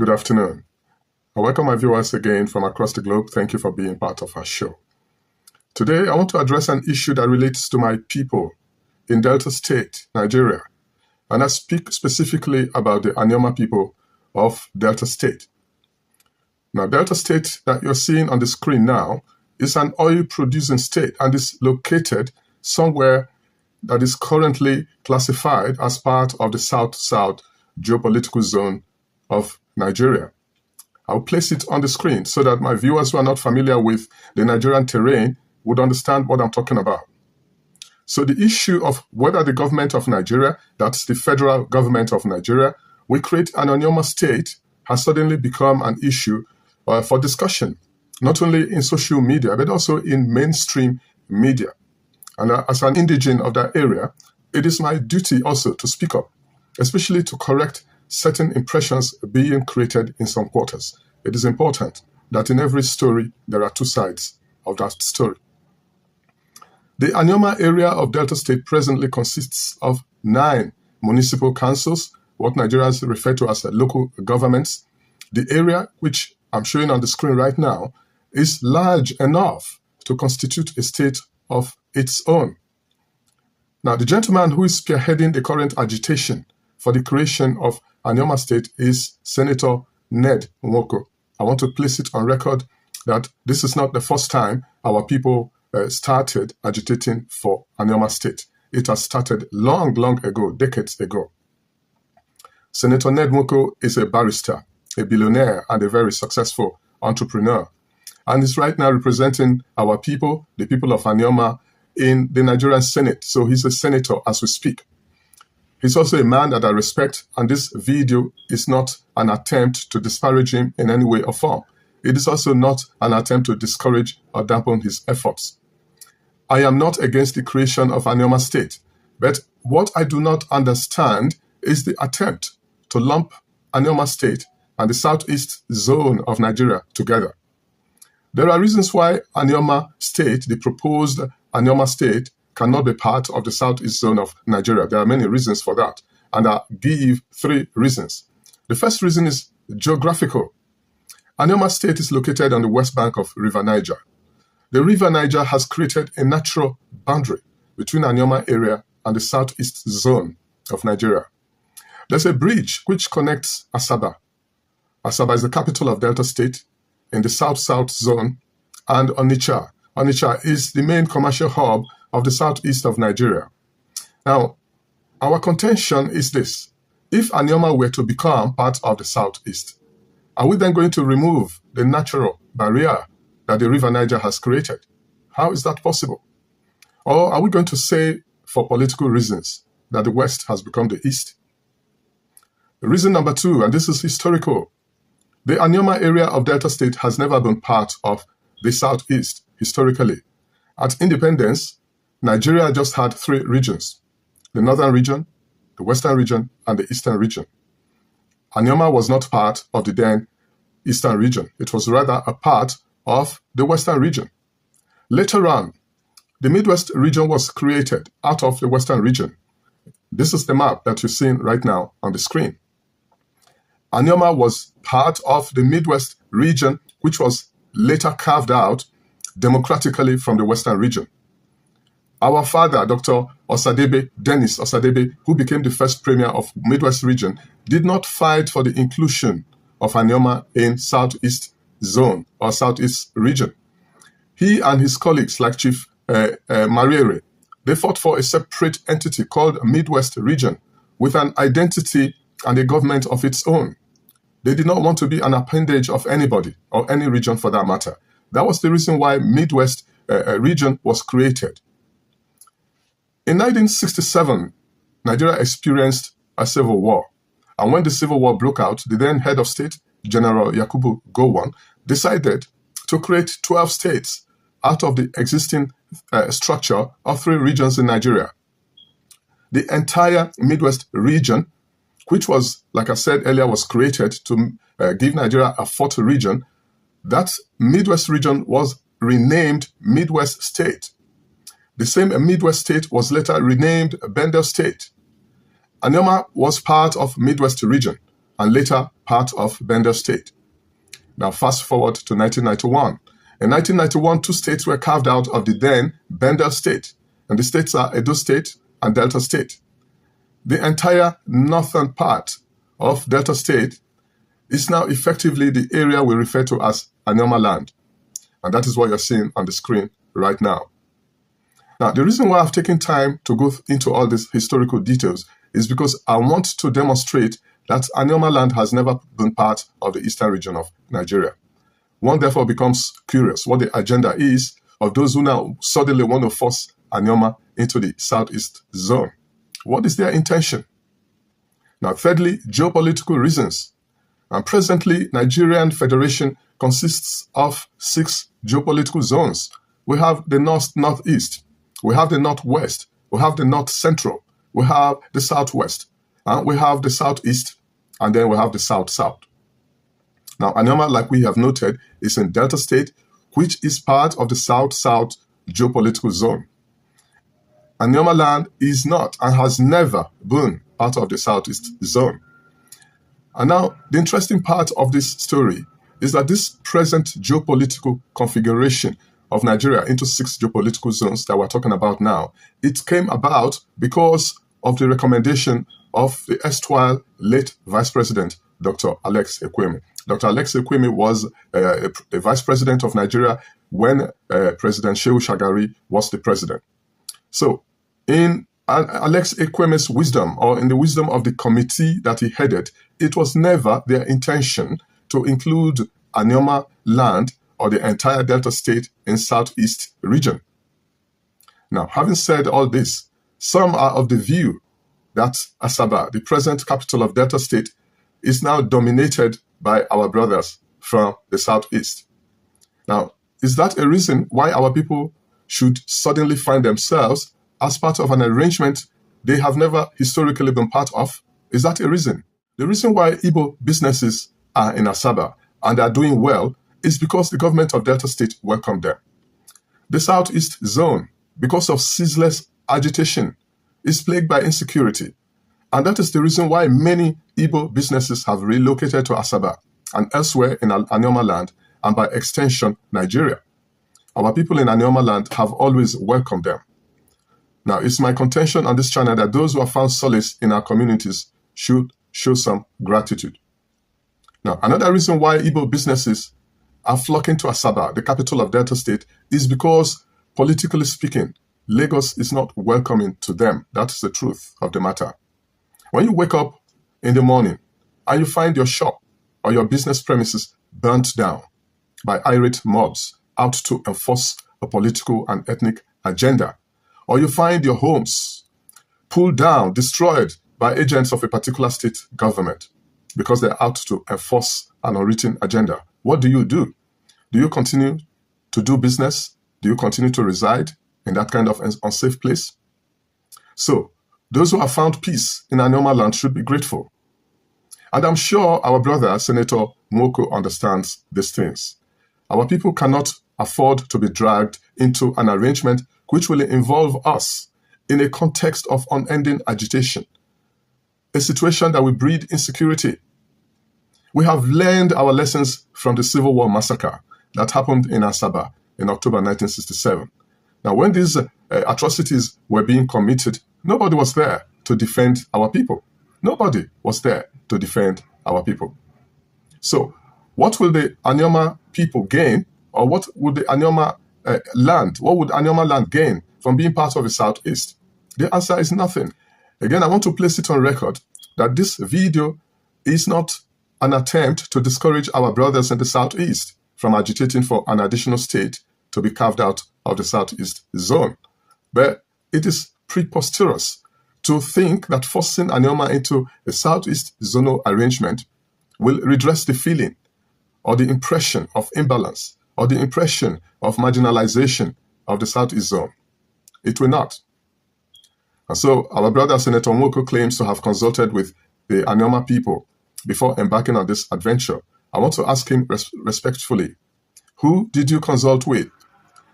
Good afternoon. I welcome my viewers again from across the globe. Thank you for being part of our show. Today, I want to address an issue that relates to my people in Delta State, Nigeria, and I speak specifically about the Anioma people of Delta State. Now, Delta State that you're seeing on the screen now is an oil-producing state and is located somewhere that is currently classified as part of the South-South geopolitical zone of Nigeria. I'll place it on the screen so that my viewers who are not familiar with the Nigerian terrain would understand what I'm talking about. So the issue of whether the government of Nigeria, that's the federal government of Nigeria, will create an Anioma state has suddenly become an issue for discussion, not only in social media, but also in mainstream media. And as an indigene of that area, it is my duty also to speak up, especially to correct certain impressions being created in some quarters. It is important that in every story, there are two sides of that story. The Anioma area of Delta State presently consists of 9 municipal councils, what Nigerians refer to as local governments. The area, which I'm showing on the screen right now, is large enough to constitute a state of its own. Now, the gentleman who is spearheading the current agitation for the creation of Anioma State is Senator Ned Nwoko. I want to place it on record that this is not the first time our people started agitating for Anioma State. It has started long, long ago, decades ago. Senator Ned Nwoko is a barrister, a billionaire, and a very successful entrepreneur, and is right now representing our people, the people of Anioma, in the Nigerian Senate. So he's a senator as we speak. He's also a man that I respect, and this video is not an attempt to disparage him in any way or form. It is also not an attempt to discourage or dampen his efforts. I am not against the creation of Anioma State, but what I do not understand is the attempt to lump Anioma State and the southeast zone of Nigeria together. There are reasons why Anioma State, the proposed Anioma State, cannot be part of the southeast zone of Nigeria. There are many reasons for that, and I'll give 3 reasons. The first reason is geographical. Anioma State is located on the west bank of River Niger. The River Niger has created a natural boundary between Anioma area and the southeast zone of Nigeria. There's a bridge which connects Asaba. Asaba is the capital of Delta State in the south-south zone, and Onitsha. Onitsha is the main commercial hub of the southeast of Nigeria. Now, our contention is this. If Anioma were to become part of the southeast, are we then going to remove the natural barrier that the River Niger has created? How is that possible? Or are we going to say, for political reasons, that the west has become the east? Reason number 2, and this is historical. The Anioma area of Delta State has never been part of the southeast historically. At independence, Nigeria just had 3 regions: the northern region, the western region, and the eastern region. Anioma was not part of the then eastern region. It was rather a part of the western region. Later on, the Midwest region was created out of the western region. This is the map that you're seeing right now on the screen. Anioma was part of the Midwest region, which was later carved out democratically from the western region. Our father, Dr. Osadebe, Dennis Osadebe, who became the first premier of Midwest region, did not fight for the inclusion of Anioma in Southeast zone or Southeast region. He and his colleagues like Chief Mariere, they fought for a separate entity called Midwest region with an identity and a government of its own. They did not want to be an appendage of anybody or any region for that matter. That was the reason why Midwest region was created. In 1967, Nigeria experienced a civil war. And when the civil war broke out, the then head of state, General Yakubu Gowon, decided to create 12 states out of the existing structure of 3 regions in Nigeria. The entire Midwest region, which was, like I said earlier, was created to give Nigeria a 4th region, that Midwest region was renamed Midwest State. The same Midwest State was later renamed Bendel State. Anioma was part of Midwest region, and later part of Bender State. Now fast forward to 1991. In 1991, two states were carved out of the then Bender State, and the states are Edo State and Delta State. The entire northern part of Delta State is now effectively the area we refer to as Anioma land. And that is what you're seeing on the screen right now. Now, the reason why I've taken time to go into all these historical details is because I want to demonstrate that Anioma land has never been part of the eastern region of Nigeria. One therefore becomes curious what the agenda is of those who now suddenly want to force Anioma into the southeast zone. What is their intention? Now, thirdly, geopolitical reasons. And presently, Nigerian Federation consists of 6 geopolitical zones. We have the northeast, we have the northwest, we have the north central, we have the southwest, and we have the southeast, and then we have the south-south. Now, Anioma, like we have noted, is in Delta State, which is part of the south-south geopolitical zone. Anioma land is not and has never been part of the southeast zone. And now, the interesting part of this story is that this present geopolitical configuration of Nigeria into 6 geopolitical zones that we're talking about now, it came about because of the recommendation of the erstwhile late Vice President, Dr. Alex Ekwueme. Dr. Alex Ekwueme was the Vice President of Nigeria when President Shehu Shagari was the president. So, in Alex Ekwueme's wisdom, or in the wisdom of the committee that he headed, it was never their intention to include Anioma land or the entire Delta State in southeast region. Now, having said all this, some are of the view that Asaba, the present capital of Delta State, is now dominated by our brothers from the southeast. Now, is that a reason why our people should suddenly find themselves as part of an arrangement they have never historically been part of? Is that a reason? The reason why Igbo businesses are in Asaba and are doing well is because the government of Delta State welcomed them. The southeast zone, because of ceaseless agitation, is plagued by insecurity. And that is the reason why many Igbo businesses have relocated to Asaba and elsewhere in Anioma land, and by extension, Nigeria. Our people in Anioma land have always welcomed them. Now, it's my contention on this channel that those who have found solace in our communities should show some gratitude. Now, another reason why Igbo businesses are flocking to Asaba, the capital of Delta State, is because, politically speaking, Lagos is not welcoming to them. That's the truth of the matter. When you wake up in the morning and you find your shop or your business premises burnt down by irate mobs out to enforce a political and ethnic agenda, or you find your homes pulled down, destroyed by agents of a particular state government because they're out to enforce an unwritten agenda, what do? Do you continue to do business? Do you continue to reside in that kind of unsafe place? So, those who have found peace in Anioma land should be grateful. And I'm sure our brother, Senator Nwoko, understands these things. Our people cannot afford to be dragged into an arrangement which will involve us in a context of unending agitation, a situation that will breed insecurity. We have learned our lessons from the Civil War massacre that happened in Asaba in October 1967. Now, when these atrocities were being committed, nobody was there to defend our people. Nobody was there to defend our people. So, what will the Anioma people gain, or what would the Anioma what would Anioma land gain from being part of the Southeast? The answer is nothing. Again, I want to place it on record that this video is not an attempt to discourage our brothers in the Southeast from agitating for an additional state to be carved out of the Southeast zone. But it is preposterous to think that forcing Anioma into a Southeast zonal arrangement will redress the feeling or the impression of imbalance or the impression of marginalization of the Southeast zone. It will not. And so our brother Senator Nwoko claims to have consulted with the Anioma people before embarking on this adventure. I want to ask him respectfully, who did you consult with?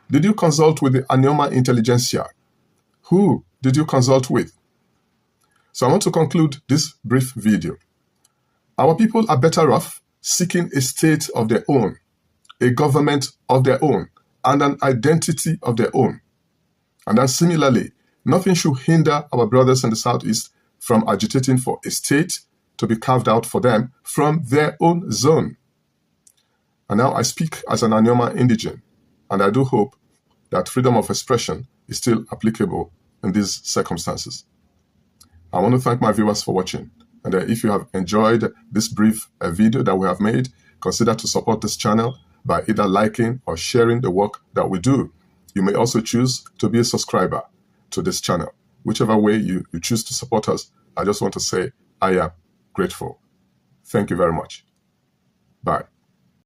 Did you consult with the Anioma intelligentsia? Who did you consult with? So I want to conclude this brief video. Our people are better off seeking a state of their own, a government of their own, and an identity of their own. And then similarly, nothing should hinder our brothers in the Southeast from agitating for a state to be carved out for them from their own zone. And now I speak as an Anioma Indigene, and I do hope that freedom of expression is still applicable in these circumstances. I want to thank my viewers for watching. And if you have enjoyed this brief video that we have made, consider to support this channel by either liking or sharing the work that we do. You may also choose to be a subscriber to this channel. Whichever way you choose to support us, I just want to say I am grateful. Thank you very much. Bye.